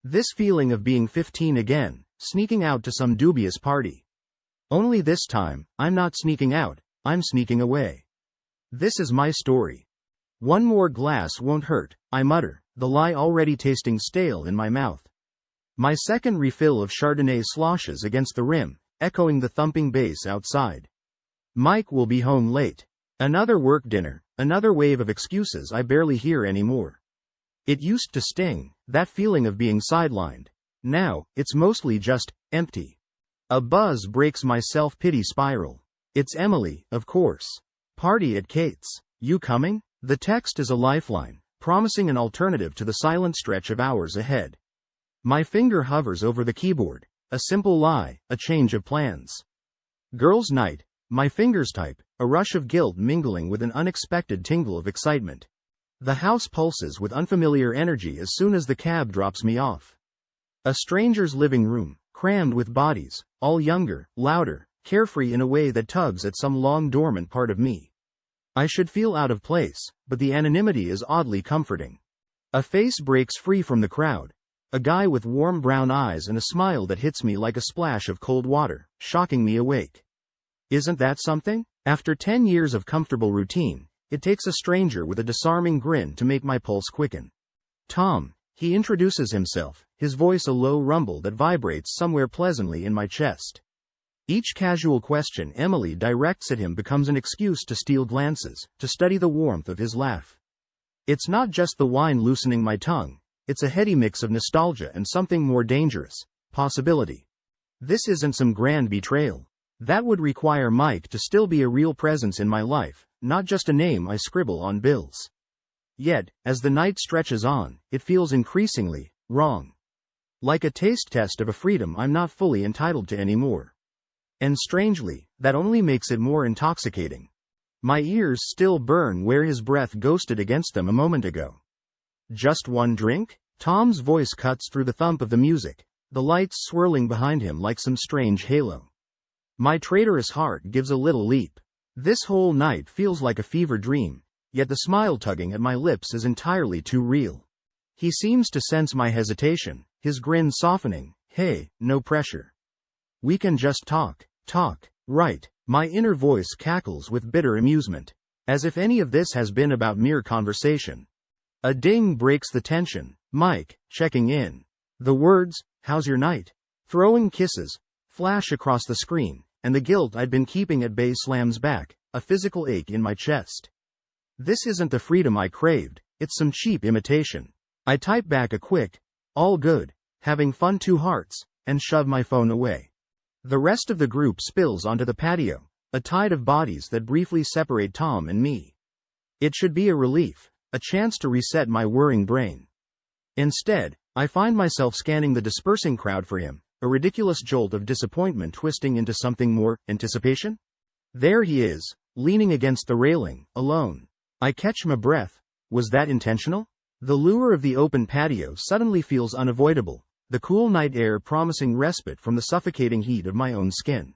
This feeling of being 15 again, sneaking out to some dubious party. Only this time, I'm not sneaking out, I'm sneaking away. This is my story. One more glass won't hurt, I mutter, the lie already tasting stale in my mouth. My second refill of Chardonnay sloshes against the rim, echoing the thumping bass outside. Mike will be home late. Another work dinner, another wave of excuses I barely hear anymore. It used to sting, that feeling of being sidelined. Now, it's mostly just empty. A buzz breaks my self-pity spiral. It's Emily, of course. Party at Kate's. You coming? The text is a lifeline, promising an alternative to the silent stretch of hours ahead. My finger hovers over the keyboard. A simple lie, a change of plans. Girls' night. My fingers type, a rush of guilt mingling with an unexpected tingle of excitement. The house pulses with unfamiliar energy as soon as the cab drops me off. A stranger's living room, crammed with bodies, all younger, louder, carefree in a way that tugs at some long-dormant part of me. I should feel out of place, but the anonymity is oddly comforting. A face breaks free from the crowd. A guy with warm brown eyes and a smile that hits me like a splash of cold water, shocking me awake. Isn't that something? After 10 years of comfortable routine, it takes a stranger with a disarming grin to make my pulse quicken. Tom, he introduces himself, his voice a low rumble that vibrates somewhere pleasantly in my chest. Each casual question Emily directs at him becomes an excuse to steal glances, to study the warmth of his laugh. It's not just the wine loosening my tongue, it's a heady mix of nostalgia and something more dangerous, possibility. This isn't some grand betrayal. That would require Mike to still be a real presence in my life, not just a name I scribble on bills. Yet, as the night stretches on, it feels increasingly wrong. Like a taste test of a freedom I'm not fully entitled to anymore. And strangely, that only makes it more intoxicating. My ears still burn where his breath ghosted against them a moment ago. Just one drink? Tom's voice cuts through the thump of the music, the lights swirling behind him like some strange halo. My traitorous heart gives a little leap. This whole night feels like a fever dream, yet the smile tugging at my lips is entirely too real. He seems to sense my hesitation, his grin softening. Hey, no pressure. We can just talk, right? My inner voice cackles with bitter amusement, as if any of this has been about mere conversation. A ding breaks the tension. Mike, checking in. The words, "How's your night?" Throwing kisses, flash across the screen, and the guilt I'd been keeping at bay slams back, a physical ache in my chest. This isn't the freedom I craved, it's some cheap imitation. I type back a quick, "All good, having fun 2 hearts," and shove my phone away. The rest of the group spills onto the patio, a tide of bodies that briefly separate Tom and me. It should be a relief, a chance to reset my whirring brain. Instead, I find myself scanning the dispersing crowd for him, a ridiculous jolt of disappointment twisting into something more, anticipation? There he is, leaning against the railing, alone. I catch my breath. Was that intentional? The lure of the open patio suddenly feels unavoidable, the cool night air promising respite from the suffocating heat of my own skin.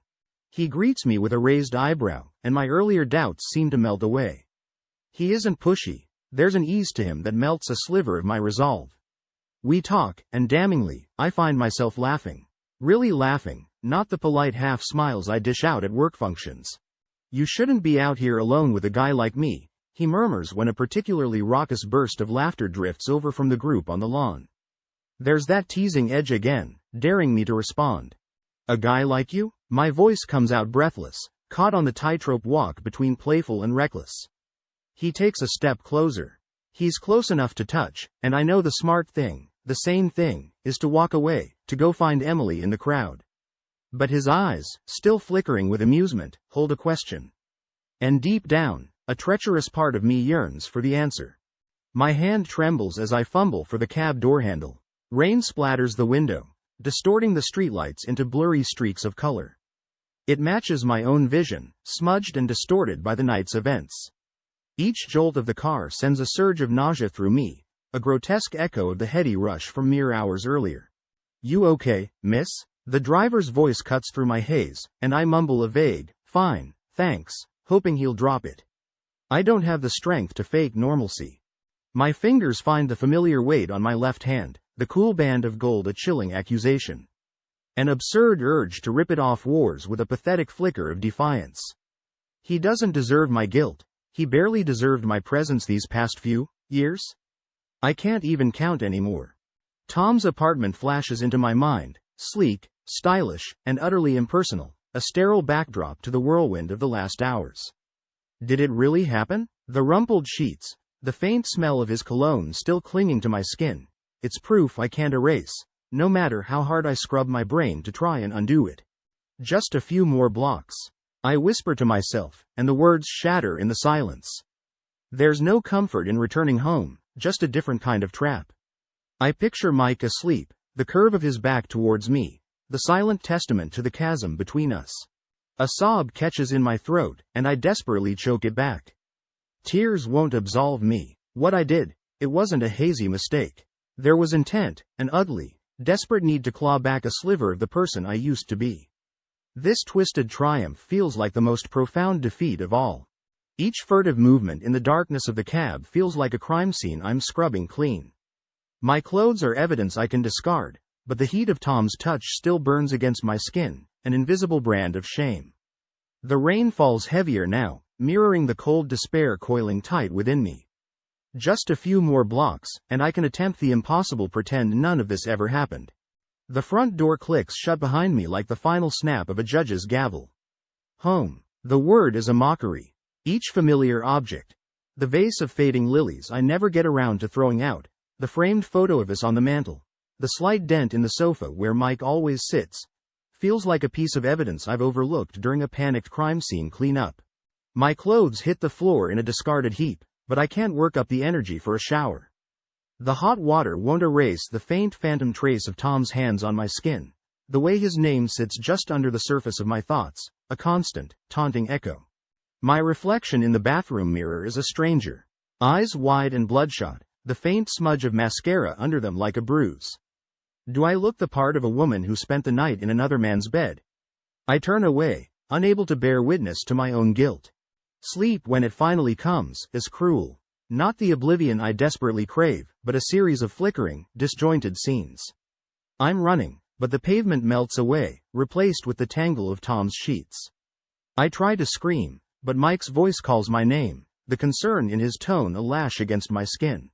He greets me with a raised eyebrow, and my earlier doubts seem to melt away. He isn't pushy, there's an ease to him that melts a sliver of my resolve. We talk, and damningly, I find myself laughing. Really laughing, not the polite half-smiles I dish out at work functions. You shouldn't be out here alone with a guy like me, he murmurs when a particularly raucous burst of laughter drifts over from the group on the lawn. There's that teasing edge again, daring me to respond. A guy like you? My voice comes out breathless, caught on the tightrope walk between playful and reckless. He takes a step closer. He's close enough to touch, and I know the smart thing, the sane thing, is to walk away, to go find Emily in the crowd. But his eyes, still flickering with amusement, hold a question. And deep down, a treacherous part of me yearns for the answer. My hand trembles as I fumble for the cab door handle. Rain splatters the window, distorting the streetlights into blurry streaks of color. It matches my own vision, smudged and distorted by the night's events. Each jolt of the car sends a surge of nausea through me, a grotesque echo of the heady rush from mere hours earlier. You okay, miss? The driver's voice cuts through my haze, and I mumble a vague, "Fine, thanks," hoping he'll drop it. I don't have the strength to fake normalcy. My fingers find the familiar weight on my left hand, The cool band of gold a chilling accusation. An absurd urge to rip it off wars with a pathetic flicker of defiance. He doesn't deserve my guilt. He barely deserved my presence these past few years. I can't even count anymore. Tom's apartment flashes into my mind, sleek, stylish, and utterly impersonal, a sterile backdrop to the whirlwind of the last hours. Did it really happen? The rumpled sheets, the faint smell of his cologne still clinging to my skin. It's proof I can't erase, no matter how hard I scrub my brain to try and undo it. Just a few more blocks. I whisper to myself, and the words shatter in the silence. There's no comfort in returning home, just a different kind of trap. I picture Mike asleep, the curve of his back towards me, the silent testament to the chasm between us. A sob catches in my throat, and I desperately choke it back. Tears won't absolve me. What I did, it wasn't a hazy mistake. There was intent, an ugly, desperate need to claw back a sliver of the person I used to be. This twisted triumph feels like the most profound defeat of all. Each furtive movement in the darkness of the cab feels like a crime scene I'm scrubbing clean. My clothes are evidence I can discard, but the heat of Tom's touch still burns against my skin, an invisible brand of shame. The rain falls heavier now, mirroring the cold despair coiling tight within me. Just a few more blocks, and I can attempt the impossible, pretend none of this ever happened. The front door clicks shut behind me like the final snap of a judge's gavel. Home. The word is a mockery. Each familiar object. The vase of fading lilies I never get around to throwing out, the framed photo of us on the mantel, the slight dent in the sofa where Mike always sits, feels like a piece of evidence I've overlooked during a panicked crime scene cleanup. My clothes hit the floor in a discarded heap, but I can't work up the energy for a shower. The hot water won't erase the faint phantom trace of Tom's hands on my skin, the way his name sits just under the surface of my thoughts, a constant, taunting echo. My reflection in the bathroom mirror is a stranger. Eyes wide and bloodshot, the faint smudge of mascara under them like a bruise. Do I look the part of a woman who spent the night in another man's bed? I turn away, unable to bear witness to my own guilt. Sleep, when it finally comes, is cruel. Not the oblivion I desperately crave, but a series of flickering, disjointed scenes. I'm running, but the pavement melts away, replaced with the tangle of Tom's sheets. I try to scream, but Mike's voice calls my name, the concern in his tone a lash against my skin.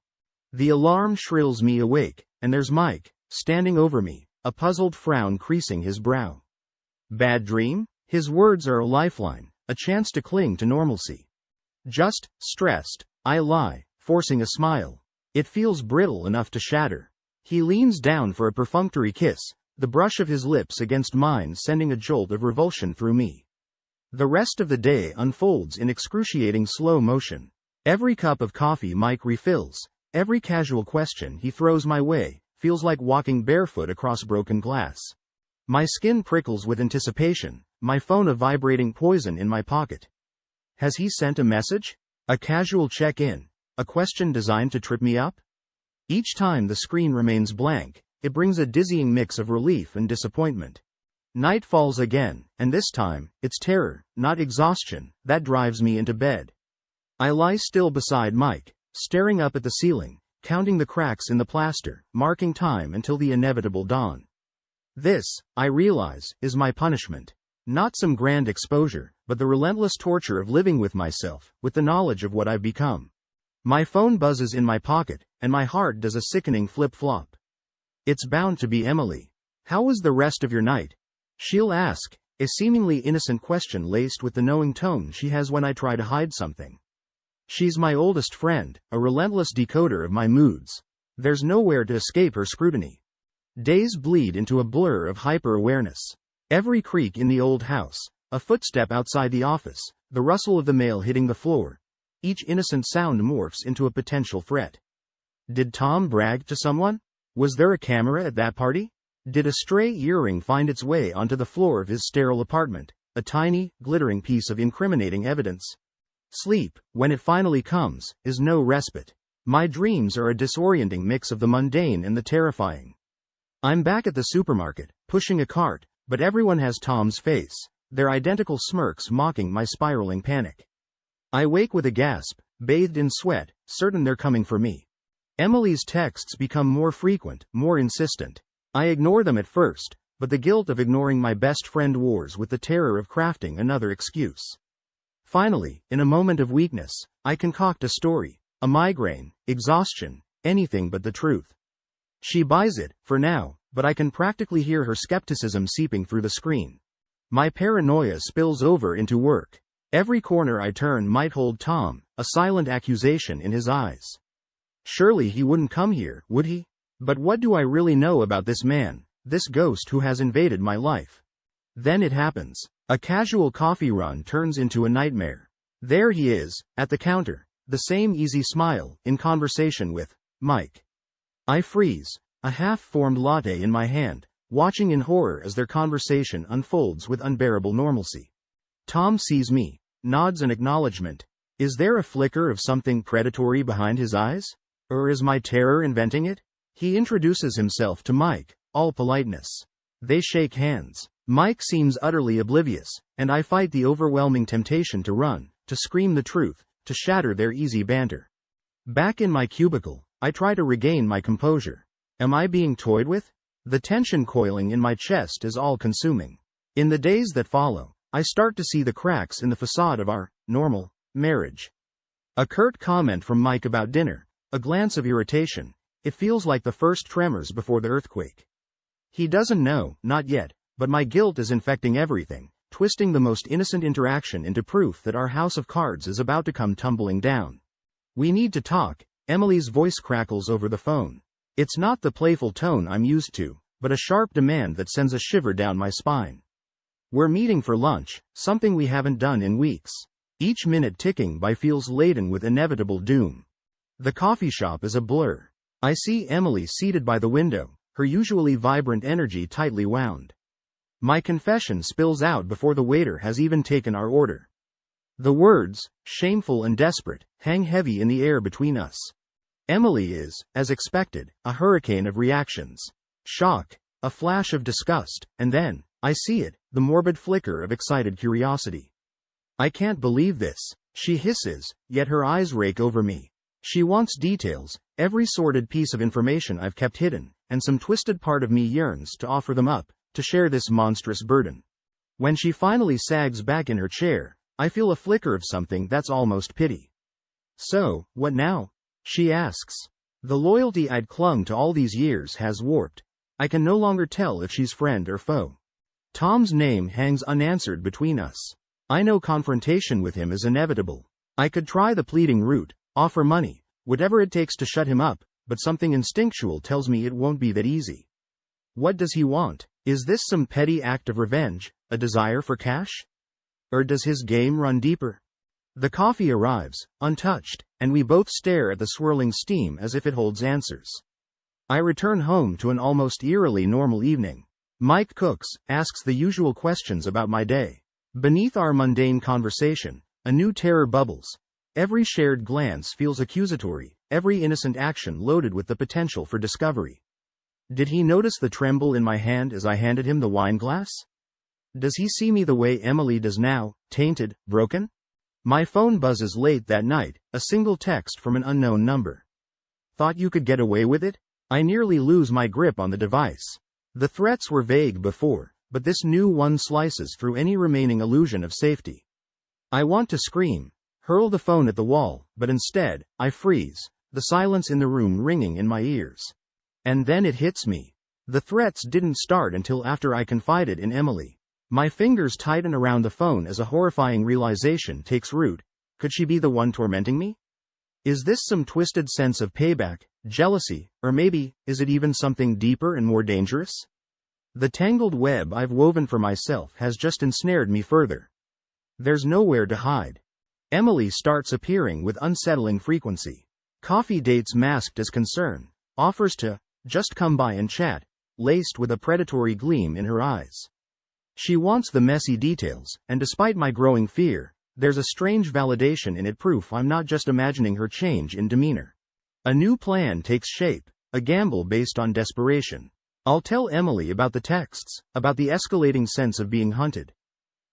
The alarm shrills me awake, and there's Mike, standing over me, a puzzled frown creasing his brow. Bad dream? His words are a lifeline, a chance to cling to normalcy. Just stressed, I lie, forcing a smile. It feels brittle enough to shatter. He leans down for a perfunctory kiss, the brush of his lips against mine sending a jolt of revulsion through me. The rest of the day unfolds in excruciating slow motion. Every cup of coffee Mike refills, every casual question he throws my way, feels like walking barefoot across broken glass. My skin prickles with anticipation, my phone a vibrating poison in my pocket. Has he sent a message? A casual check-in? A question designed to trip me up? Each time the screen remains blank, it brings a dizzying mix of relief and disappointment. Night falls again, and this time, it's terror, not exhaustion, that drives me into bed. I lie still beside Mike, staring up at the ceiling, counting the cracks in the plaster, marking time until the inevitable dawn. This, I realize, is my punishment. Not some grand exposure, but the relentless torture of living with myself, with the knowledge of what I've become. My phone buzzes in my pocket, and my heart does a sickening flip-flop. It's bound to be Emily. How was the rest of your night? She'll ask, a seemingly innocent question laced with the knowing tone she has when I try to hide something. She's my oldest friend, a relentless decoder of my moods. There's nowhere to escape her scrutiny. Days bleed into a blur of hyper-awareness. Every creak in the old house, a footstep outside the office, the rustle of the mail hitting the floor. Each innocent sound morphs into a potential threat. Did Tom brag to someone? Was there a camera at that party? Did a stray earring find its way onto the floor of his sterile apartment, a tiny, glittering piece of incriminating evidence? Sleep, when it finally comes, is no respite. My dreams are a disorienting mix of the mundane and the terrifying. I'm back at the supermarket, pushing a cart, but everyone has Tom's face, their identical smirks mocking my spiraling panic. I wake with a gasp, bathed in sweat, certain they're coming for me. Emily's texts become more frequent, more insistent. I ignore them at first, but the guilt of ignoring my best friend wars with the terror of crafting another excuse. Finally, in a moment of weakness, I concoct a story, a migraine, exhaustion, anything but the truth. She buys it, for now, but I can practically hear her skepticism seeping through the screen. My paranoia spills over into work. Every corner I turn might hold Tom, a silent accusation in his eyes. Surely he wouldn't come here, would he? But what do I really know about this man, this ghost who has invaded my life? Then it happens. A casual coffee run turns into a nightmare. There he is, at the counter, the same easy smile, in conversation with Mike. I freeze, a half-formed latte in my hand, watching in horror as their conversation unfolds with unbearable normalcy. Tom sees me, nods an acknowledgement. Is there a flicker of something predatory behind his eyes? Or is my terror inventing it? He introduces himself to Mike, all politeness. They shake hands. Mike seems utterly oblivious, and I fight the overwhelming temptation to run, to scream the truth, to shatter their easy banter. Back in my cubicle, I try to regain my composure. Am I being toyed with? The tension coiling in my chest is all-consuming. In the days that follow, I start to see the cracks in the facade of our normal marriage. A curt comment from Mike about dinner, a glance of irritation. It feels like the first tremors before the earthquake. He doesn't know, not yet, but my guilt is infecting everything, twisting the most innocent interaction into proof that our house of cards is about to come tumbling down. We need to talk. Emily's voice crackles over the phone. It's not the playful tone I'm used to, but a sharp demand that sends a shiver down my spine. We're meeting for lunch, something we haven't done in weeks. Each minute ticking by feels laden with inevitable doom. The coffee shop is a blur. I see Emily seated by the window, her usually vibrant energy tightly wound. My confession spills out before the waiter has even taken our order. The words, shameful and desperate, hang heavy in the air between us. Emily is, as expected, a hurricane of reactions. Shock, a flash of disgust, and then, I see it, the morbid flicker of excited curiosity. I can't believe this, she hisses, yet her eyes rake over me. She wants details, every sordid piece of information I've kept hidden, and some twisted part of me yearns to offer them up, to share this monstrous burden. When she finally sags back in her chair, I feel a flicker of something that's almost pity. So, what now? She asks. The loyalty I'd clung to all these years has warped. I can no longer tell if she's friend or foe. Tom's name hangs unanswered between us. I know confrontation with him is inevitable. I could try the pleading route, offer money, whatever it takes to shut him up, but something instinctual tells me it won't be that easy. What does he want? Is this some petty act of revenge, a desire for cash? Or does his game run deeper? The coffee arrives, untouched, and we both stare at the swirling steam as if it holds answers. I return home to an almost eerily normal evening. Mike cooks, asks the usual questions about my day. Beneath our mundane conversation, a new terror bubbles. Every shared glance feels accusatory, every innocent action loaded with the potential for discovery. Did he notice the tremble in my hand as I handed him the wine glass? Does he see me the way Emily does now, tainted, broken? My phone buzzes late that night, a single text from an unknown number. Thought you could get away with it? I nearly lose my grip on the device. The threats were vague before, but this new one slices through any remaining illusion of safety. I want to scream, hurl the phone at the wall, but instead, I freeze, the silence in the room ringing in my ears. And then it hits me. The threats didn't start until after I confided in Emily. My fingers tighten around the phone as a horrifying realization takes root. Could she be the one tormenting me? Is this some twisted sense of payback, jealousy, or maybe, is it even something deeper and more dangerous? The tangled web I've woven for myself has just ensnared me further. There's nowhere to hide. Emily starts appearing with unsettling frequency. Coffee dates masked as concern, offers to just come by and chat, laced with a predatory gleam in her eyes. She wants the messy details, and despite my growing fear, there's a strange validation in it, proof I'm not just imagining her change in demeanor. A new plan takes shape, a gamble based on desperation. I'll tell Emily about the texts, about the escalating sense of being hunted.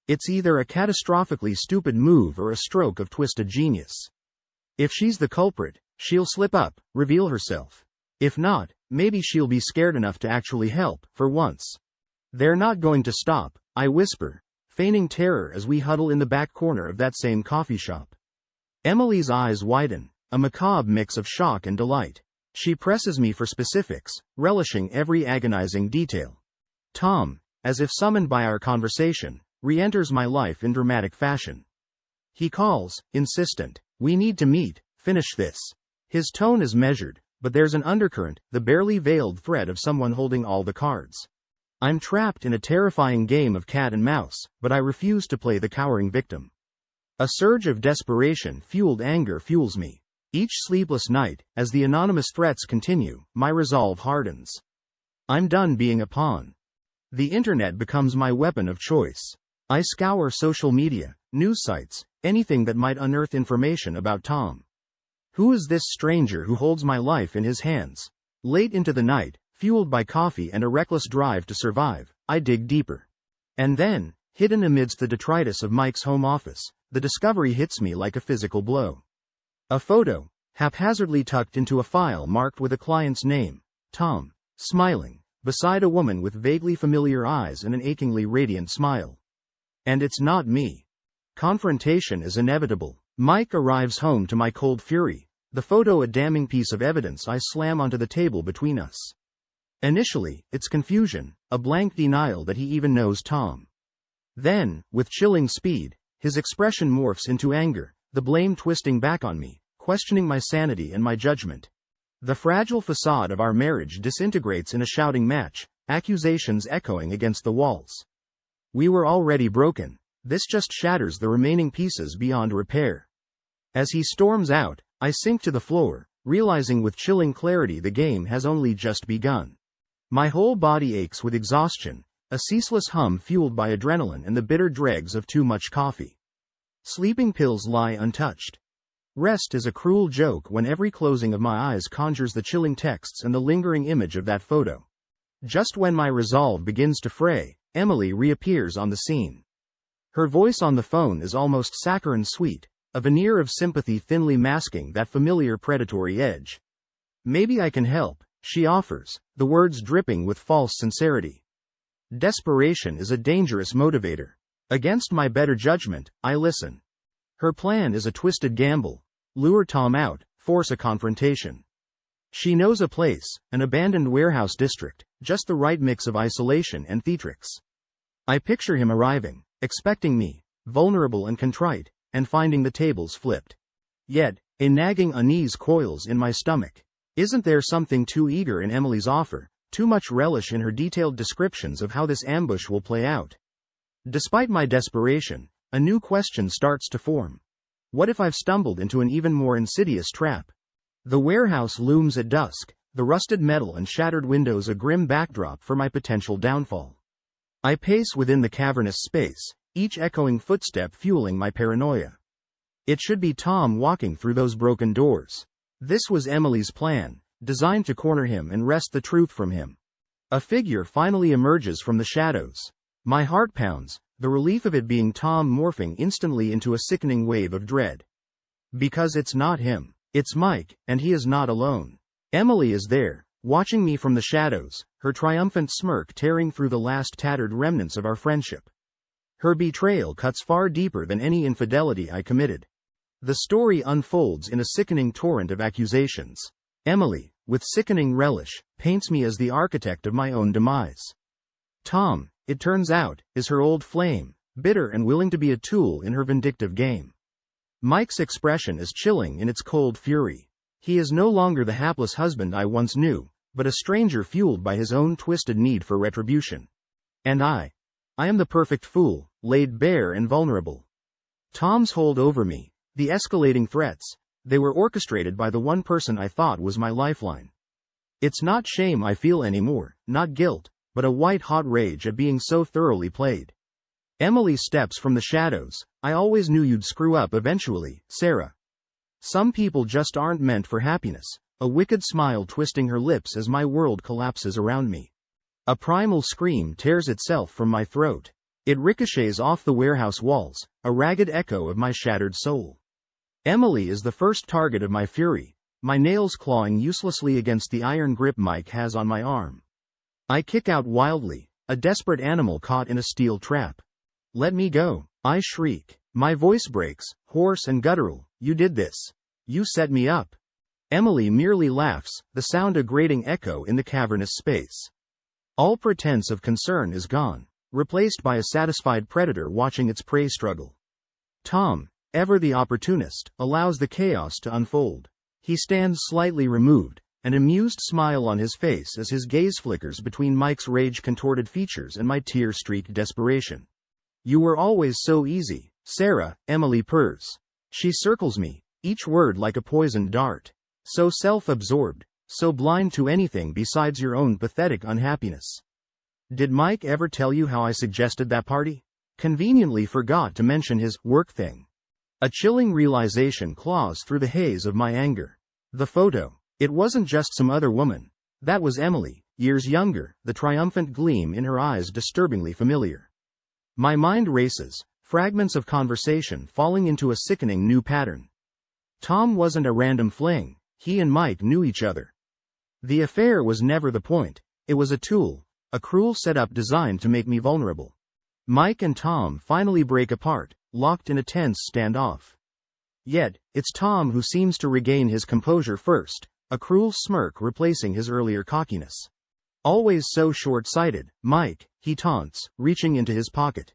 It's either a catastrophically stupid move or a stroke of twisted genius. If she's the culprit, She'll slip up, reveal herself. If not, maybe she'll be scared enough to actually help, for once. They're not going to stop, I whisper, feigning terror as we huddle in the back corner of that same coffee shop. Emily's eyes widen, a macabre mix of shock and delight. She presses me for specifics, relishing every agonizing detail. Tom, as if summoned by our conversation, re-enters my life in dramatic fashion. He calls, insistent. We need to meet, finish this. His tone is measured, but there's an undercurrent, the barely veiled threat of someone holding all the cards. I'm trapped in a terrifying game of cat and mouse, but I refuse to play the cowering victim. A surge of desperation-fueled anger fuels me. Each sleepless night, as the anonymous threats continue, my resolve hardens. I'm done being a pawn. The internet becomes my weapon of choice. I scour social media, news sites, anything that might unearth information about Tom. Who is this stranger who holds my life in his hands? Late into the night, fueled by coffee and a reckless drive to survive, I dig deeper. And then, hidden amidst the detritus of Mike's home office, the discovery hits me like a physical blow. A photo, haphazardly tucked into a file marked with a client's name, Tom, smiling, beside a woman with vaguely familiar eyes and an achingly radiant smile. And it's not me. Confrontation is inevitable. Mike arrives home to my cold fury, the photo a damning piece of evidence I slam onto the table between us. Initially, it's confusion, a blank denial that he even knows Tom. Then, with chilling speed, his expression morphs into anger, the blame twisting back on me, questioning my sanity and my judgment. The fragile facade of our marriage disintegrates in a shouting match, accusations echoing against the walls. We were already broken. This just shatters the remaining pieces beyond repair. As he storms out, I sink to the floor, realizing with chilling clarity the game has only just begun. My whole body aches with exhaustion, a ceaseless hum fueled by adrenaline and the bitter dregs of too much coffee. Sleeping pills lie untouched. Rest is a cruel joke when every closing of my eyes conjures the chilling texts and the lingering image of that photo. Just when my resolve begins to fray, Emily reappears on the scene. Her voice on the phone is almost saccharine sweet, a veneer of sympathy thinly masking that familiar predatory edge. Maybe I can help, she offers, the words dripping with false sincerity. Desperation is a dangerous motivator. Against my better judgment, I listen. Her plan is a twisted gamble. Lure Tom out, force a confrontation. She knows a place, an abandoned warehouse district, just the right mix of isolation and theatrics. I picture him arriving, expecting me, vulnerable and contrite, and finding the tables flipped. Yet, a nagging unease coils in my stomach. Isn't there something too eager in Emily's offer, too much relish in her detailed descriptions of how this ambush will play out? Despite my desperation, a new question starts to form. What if I've stumbled into an even more insidious trap? The warehouse looms at dusk, the rusted metal and shattered windows a grim backdrop for my potential downfall. I pace within the cavernous space, each echoing footstep fueling my paranoia. It should be Tom walking through those broken doors. This was Emily's plan, designed to corner him and wrest the truth from him. A figure finally emerges from the shadows. My heart pounds, the relief of it being Tom morphing instantly into a sickening wave of dread. Because it's not him. It's Mike, and he is not alone. Emily is there, watching me from the shadows, her triumphant smirk tearing through the last tattered remnants of our friendship. Her betrayal cuts far deeper than any infidelity I committed. The story unfolds in a sickening torrent of accusations. Emily, with sickening relish, paints me as the architect of my own demise. Tom, it turns out, is her old flame, bitter and willing to be a tool in her vindictive game. Mike's expression is chilling in its cold fury. He is no longer the hapless husband I once knew, but a stranger fueled by his own twisted need for retribution. And I am the perfect fool, laid bare and vulnerable. Tom's hold over me, the escalating threats, they were orchestrated by the one person I thought was my lifeline. It's not shame I feel anymore, not guilt, but a white-hot rage at being so thoroughly played. Emily steps from the shadows. I always knew you'd screw up eventually, Sarah. Some people just aren't meant for happiness, a wicked smile twisting her lips as my world collapses around me. A primal scream tears itself from my throat. It ricochets off the warehouse walls, a ragged echo of my shattered soul. Emily is the first target of my fury, my nails clawing uselessly against the iron grip Mike has on my arm. I kick out wildly, a desperate animal caught in a steel trap. "Let me go," I shriek. My voice breaks, hoarse and guttural. "You did this. You set me up." Emily merely laughs, the sound a grating echo in the cavernous space. All pretense of concern is gone, replaced by a satisfied predator watching its prey struggle. Tom, ever the opportunist, allows the chaos to unfold. He stands slightly removed, an amused smile on his face as his gaze flickers between Mike's rage-contorted features and my tear-streaked desperation. "You were always so easy, Sarah," Emily purrs. She circles me, each word like a poisoned dart. "So self-absorbed, so blind to anything besides your own pathetic unhappiness. Did Mike ever tell you how I suggested that party? Conveniently forgot to mention his work thing." A chilling realization claws through the haze of my anger. The photo. It wasn't just some other woman. That was Emily, years younger, the triumphant gleam in her eyes disturbingly familiar. My mind races, fragments of conversation falling into a sickening new pattern. Tom wasn't a random fling. He and Mike knew each other. The affair was never the point. It was a tool, a cruel setup designed to make me vulnerable. Mike and Tom finally break apart, locked in a tense standoff. Yet, it's Tom who seems to regain his composure first, a cruel smirk replacing his earlier cockiness. "Always so short-sighted, Mike," he taunts, reaching into his pocket.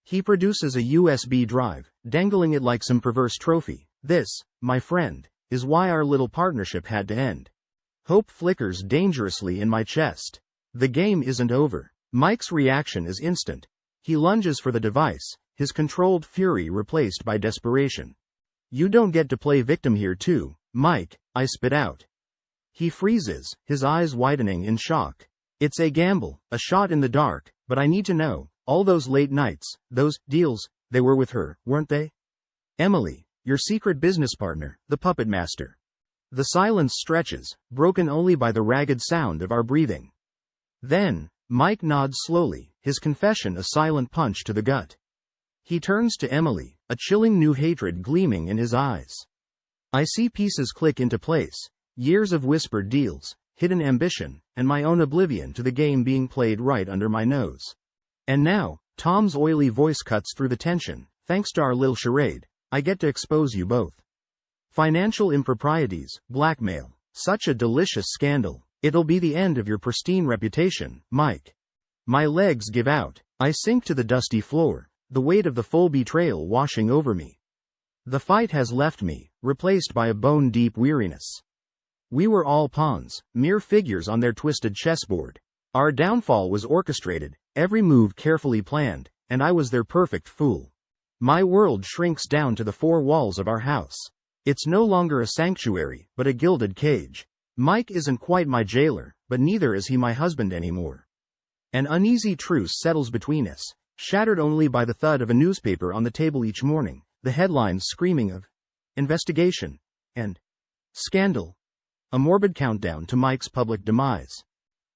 He produces a USB drive, dangling it like some perverse trophy. "This, my friend, is why our little partnership had to end." Hope flickers dangerously in my chest. The game isn't over. Mike's reaction is instant. He lunges for the device, his controlled fury replaced by desperation. "You don't get to play victim here too, Mike," I spit out. He freezes, his eyes widening in shock. "It's a gamble, a shot in the dark, but I need to know, all those late nights, those deals, they were with her, weren't they? Emily, your secret business partner, the puppet master." The silence stretches, broken only by the ragged sound of our breathing. Then, Mike nods slowly, his confession a silent punch to the gut. He turns to Emily, a chilling new hatred gleaming in his eyes. I see pieces click into place, years of whispered deals, hidden ambition, and my own oblivion to the game being played right under my nose. And now, Tom's oily voice cuts through the tension. "Thanks to our little charade, I get to expose you both. Financial improprieties, blackmail, such a delicious scandal. It'll be the end of your pristine reputation, Mike." My legs give out. I sink to the dusty floor, the weight of the full betrayal washing over me. The fight has left me, replaced by a bone-deep weariness. We were all pawns, mere figures on their twisted chessboard. Our downfall was orchestrated, every move carefully planned, and I was their perfect fool. My world shrinks down to the four walls of our house. It's no longer a sanctuary, but a gilded cage. Mike isn't quite my jailer, but neither is he my husband anymore. An uneasy truce settles between us, shattered only by the thud of a newspaper on the table each morning, the headlines screaming of investigation and scandal. A morbid countdown to Mike's public demise.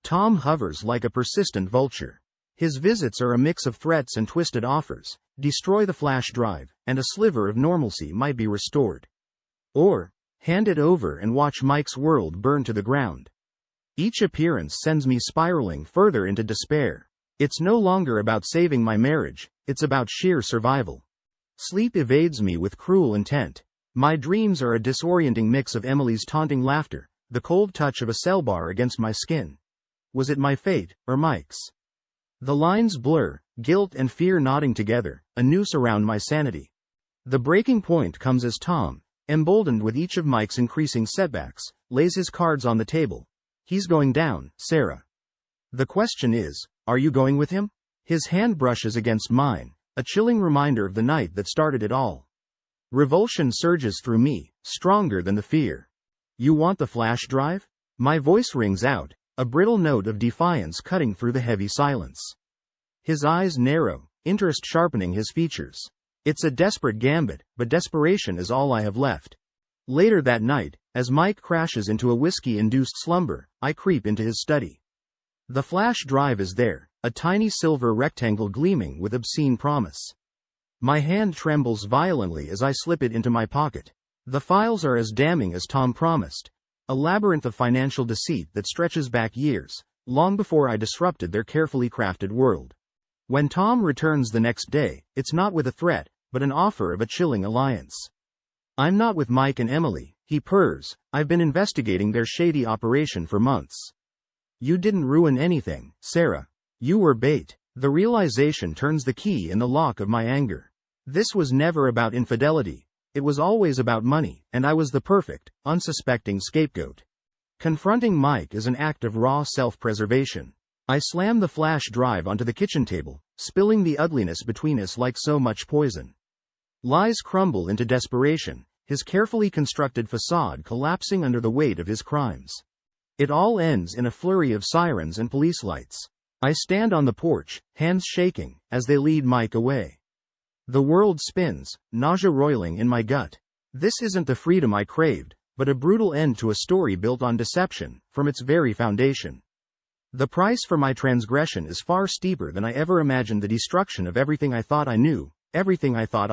Tom hovers like a persistent vulture. His visits are a mix of threats and twisted offers. Destroy the flash drive, and a sliver of normalcy might be restored. Or, hand it over and watch Mike's world burn to the ground. Each appearance sends me spiraling further into despair. It's no longer about saving my marriage, it's about sheer survival. Sleep evades me with cruel intent. My dreams are a disorienting mix of Emily's taunting laughter, the cold touch of a cell bar against my skin. Was it my fate, or Mike's? The lines blur, guilt and fear knotting together, a noose around my sanity. The breaking point comes as Tom, emboldened with each of Mike's increasing setbacks, lays his cards on the table. "He's going down, Sarah. The question is, are you going with him?" His hand brushes against mine, a chilling reminder of the night that started it all. Revulsion surges through me, stronger than the fear. "You want the flash drive?" My voice rings out, a brittle note of defiance cutting through the heavy silence. His eyes narrow, interest sharpening his features. It's a desperate gambit, but desperation is all I have left. Later that night, as Mike crashes into a whiskey-induced slumber, I creep into his study. The flash drive is there, a tiny silver rectangle gleaming with obscene promise. My hand trembles violently as I slip it into my pocket. The files are as damning as Tom promised. A labyrinth of financial deceit that stretches back years, long before I disrupted their carefully crafted world. When Tom returns the next day, it's not with a threat, but an offer of a chilling alliance. I'm not with Mike and Emily, he purrs. I've been investigating their shady operation for months. You didn't ruin anything, Sarah. You were bait. The realization turns the key in the lock of my anger. This was never about infidelity. It was always about money, and I was the perfect, unsuspecting scapegoat. Confronting Mike is an act of raw self-preservation. I slam the flash drive onto the kitchen table, spilling the ugliness between us like so much poison. Lies crumble into desperation, his carefully constructed facade collapsing under the weight of his crimes. It all ends in a flurry of sirens and police lights. I stand on the porch, hands shaking, as they lead Mike away. The world spins, nausea roiling in my gut. This isn't the freedom I craved, but a brutal end to a story built on deception, from its very foundation. The price for my transgression is far steeper than I ever imagined. The destruction of everything I thought I knew, everything I thought